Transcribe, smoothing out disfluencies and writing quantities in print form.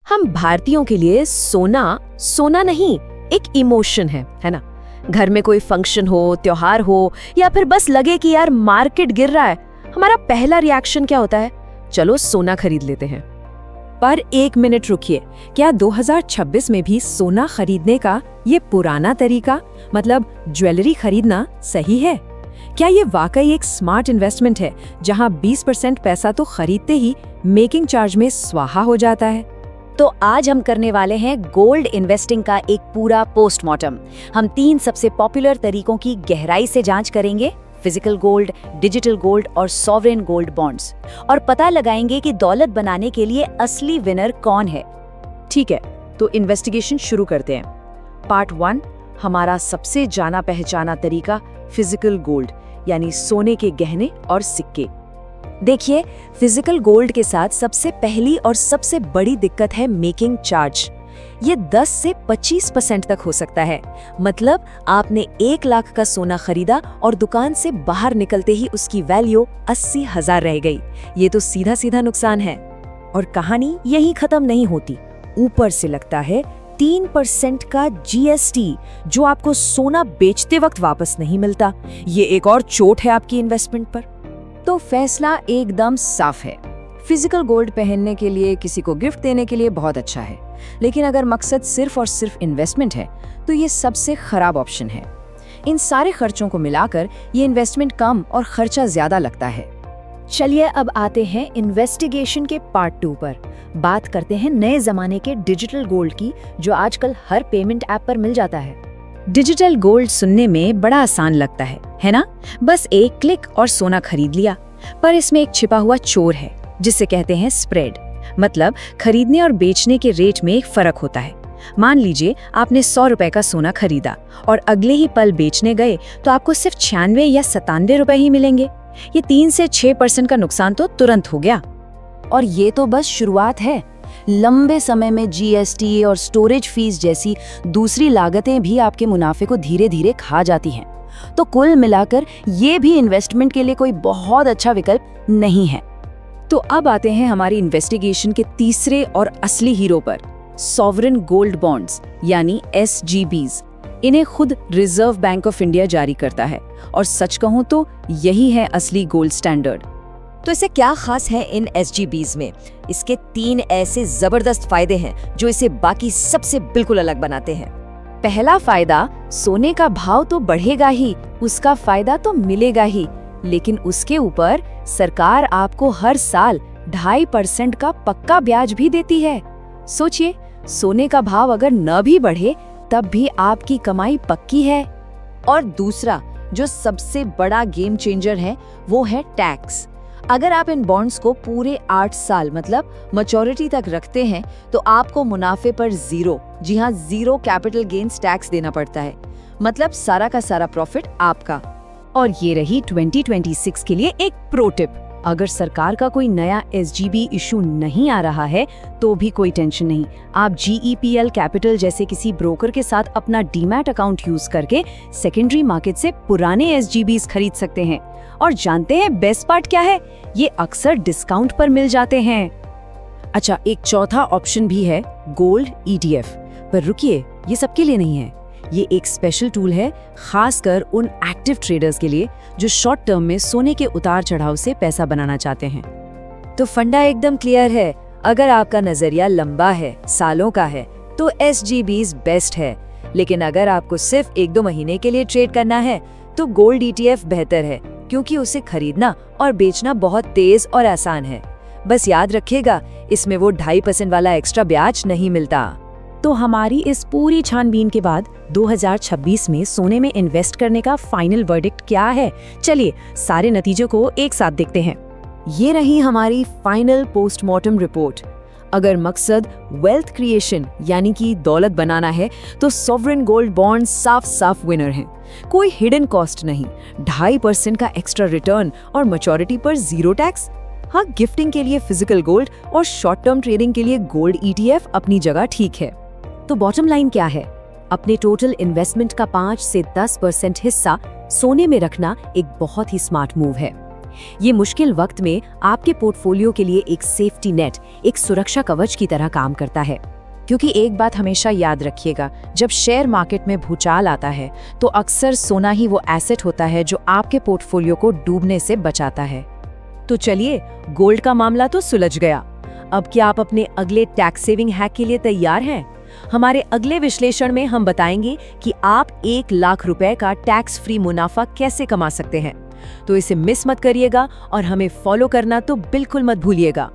हम भारतीयों के लिए सोना सोना नहीं, एक इमोशन है ना। घर में कोई फंक्शन हो, त्योहार हो या फिर बस लगे कि यार मार्केट गिर रहा है, हमारा पहला रिएक्शन क्या होता है? चलो सोना खरीद लेते हैं। पर एक मिनट रुकिए, क्या 2026 में भी सोना खरीदने का ये पुराना तरीका, मतलब ज्वेलरी खरीदना, सही है? क्या ये वाकई एक स्मार्ट इन्वेस्टमेंट है जहां 20% पैसा तो खरीदते ही मेकिंग चार्ज में स्वाहा हो जाता है? तो आज हम करने वाले हैं गोल्ड इन्वेस्टिंग का एक पूरा पोस्टमार्टम। हम 3 सबसे पॉपुलर तरीकों की गहराई से जांच करेंगे, फिजिकल गोल्ड, डिजिटल गोल्ड और सॉवरेन गोल्ड बॉन्ड्स, और पता लगाएंगे कि दौलत बनाने के लिए असली विनर कौन है। ठीक है, तो इन्वेस्टिगेशन शुरू करते हैं। पार्ट 1, हमारा सबसे जाना पहचाना तरीका फिजिकल गोल्ड, यानी सोने के गहने और सिक्के। देखिए, फिजिकल गोल्ड के साथ सबसे पहली और सबसे बड़ी दिक्कत है मेकिंग चार्ज। ये 10 से 25% तक हो सकता है। मतलब आपने 1 लाख का सोना खरीदा और दुकान से बाहर निकलते ही उसकी वैल्यू 80,000 रह गई। ये तो सीधा सीधा नुकसान है। और कहानी यहीं खत्म नहीं होती। ऊपर से लगता है 3% का GST, जो आपको सोना बेचते वक्त वापस नहीं मिलता। ये एक और चोट है आपकी इन्वेस्टमेंट पर। तो फैसला एकदम साफ है। फिजिकल गोल्ड पहनने के लिए, किसी को गिफ्ट देने के लिए बहुत अच्छा है, लेकिन अगर मकसद सिर्फ और सिर्फ इन्वेस्टमेंट है तो ये सबसे खराब ऑप्शन है। इन सारे खर्चों को मिलाकर ये इन्वेस्टमेंट कम और खर्चा ज्यादा लगता है। चलिए अब आते हैं इन्वेस्टिगेशन के पार्ट 2 पर। बात करते हैं नए जमाने के डिजिटल गोल्ड की, जो आजकल हर पेमेंट ऐप पर मिल जाता है। डिजिटल गोल्ड सुनने में बड़ा आसान लगता है ना? बस एक क्लिक और सोना खरीद लिया। पर इसमें एक छिपा हुआ चोर है, जिसे कहते हैं स्प्रेड। मतलब खरीदने और बेचने के रेट में एक फर्क होता है। मान लीजिए आपने 100 रुपए का सोना खरीदा और अगले ही पल बेचने गए तो आपको सिर्फ 96 या 97 रुपए ही मिलेंगे। ये 3 से 6% का नुकसान तो तुरंत हो गया। और ये तो बस शुरुआत है। लंबे समय में GST और स्टोरेज फीस जैसी दूसरी लागतें भी आपके मुनाफे को धीरे धीरे खा जाती हैं। तो कुल मिलाकर ये भी इन्वेस्टमेंट के लिए कोई बहुत अच्छा विकल्प नहीं है। तो अब आते हैं हमारी इन्वेस्टिगेशन के तीसरे और असली हीरो पर, सॉवरेन गोल्ड बॉन्ड्स यानी SGBs। इन्हें खुद रिजर्व बैंक ऑफ इंडिया जारी करता है और सच कहूं तो यही है असली गोल्ड स्टैंडर्ड। तो इसे क्या खास है इन SGBs में? इसके 3 ऐसे जबरदस्त फायदे हैं जो इसे बाकी सबसे बिल्कुल अलग बनाते हैं। पहला फायदा, सोने का भाव तो बढ़ेगा ही, उसका फायदा तो मिलेगा ही, लेकिन उसके ऊपर सरकार आपको हर साल 2.5% का पक्का ब्याज भी देती है। सोचिए, सोने का भाव अगर न भी बढ़े तब भी आपकी कमाई पक्की है। और दूसरा, जो सबसे बड़ा गेम चेंजर है, वो है टैक्स। अगर आप इन बॉन्ड्स को पूरे 8 साल मतलब मैच्योरिटी तक रखते हैं तो आपको मुनाफे पर 0 कैपिटल गेन्स टैक्स देना पड़ता है। मतलब सारा का सारा प्रॉफिट आपका। और ये रही 2026 के लिए एक प्रो टिप। अगर सरकार का कोई नया SGB इशू नहीं आ रहा है तो भी कोई टेंशन नहीं। आप GEPL कैपिटल जैसे किसी ब्रोकर के साथ अपना डीमैट अकाउंट यूज करके सेकेंडरी मार्केट से पुराने SGBs खरीद सकते हैं। और जानते हैं बेस्ट पार्ट क्या है? ये अक्सर डिस्काउंट पर मिल जाते हैं। अच्छा, एक चौथा ऑप्शन भी है, गोल्ड ETF। पर रुकिए, ये सबके लिए नहीं है। ये एक स्पेशल टूल है, खासकर उन एक्टिव ट्रेडर्स के लिए जो शॉर्ट टर्म में सोने के उतार चढ़ाव से पैसा बनाना चाहते हैं। तो फंडा एकदम क्लियर है। अगर आपका नजरिया लंबा है, सालों का है, तो SGBs बेस्ट है। लेकिन अगर आपको सिर्फ 1-2 महीने के लिए ट्रेड करना है तो गोल्ड ETF बेहतर है, क्योंकि उसे खरीदना और बेचना बहुत तेज और आसान है। बस याद रखिएगा, इसमें वो 2.5% वाला एक्स्ट्रा ब्याज नहीं मिलता। तो हमारी इस पूरी छानबीन के बाद 2026 में सोने में इन्वेस्ट करने का फाइनल वर्डिक्ट क्या है? चलिए सारे नतीजों को एक साथ देखते हैं। ये रही हमारी फाइनल पोस्टमार्टम रिपोर्ट। अगर मकसद वेल्थ क्रिएशन यानी कि दौलत बनाना है तो सॉवरेन गोल्ड बॉन्ड साफ साफ विनर हैं। कोई हिडन कॉस्ट नहीं, 2.5% का एक्स्ट्रा रिटर्न और मैच्योरिटी पर 0 टैक्स। हाँ, गिफ्टिंग के लिए फिजिकल गोल्ड और शॉर्ट टर्म ट्रेडिंग के लिए गोल्ड ETF अपनी जगह ठीक है। तो बॉटम लाइन क्या है? अपने टोटल इन्वेस्टमेंट का 5 से 10% हिस्सा सोने में रखना एक बहुत ही स्मार्ट मूव है। ये मुश्किल वक्त में आपके पोर्टफोलियो के लिए एक सेफ्टी नेट, एक सुरक्षा कवच की तरह काम करता है। क्योंकि एक बात हमेशा याद रखिएगा, जब शेयर मार्केट में भूचाल आता है तो अक्सर सोना ही वो एसेट होता है जो आपके पोर्टफोलियो को डूबने से बचाता है। तो चलिए, गोल्ड का मामला तो सुलझ गया। अब क्या आप अपने अगले टैक्स सेविंग हैक के लिए तैयार हैं? हमारे अगले विश्लेषण में हम बताएंगे कि आप 1 लाख रुपए का टैक्स फ्री मुनाफा कैसे कमा सकते हैं। तो इसे मिस मत करिएगा और हमें फॉलो करना तो बिल्कुल मत भूलिएगा।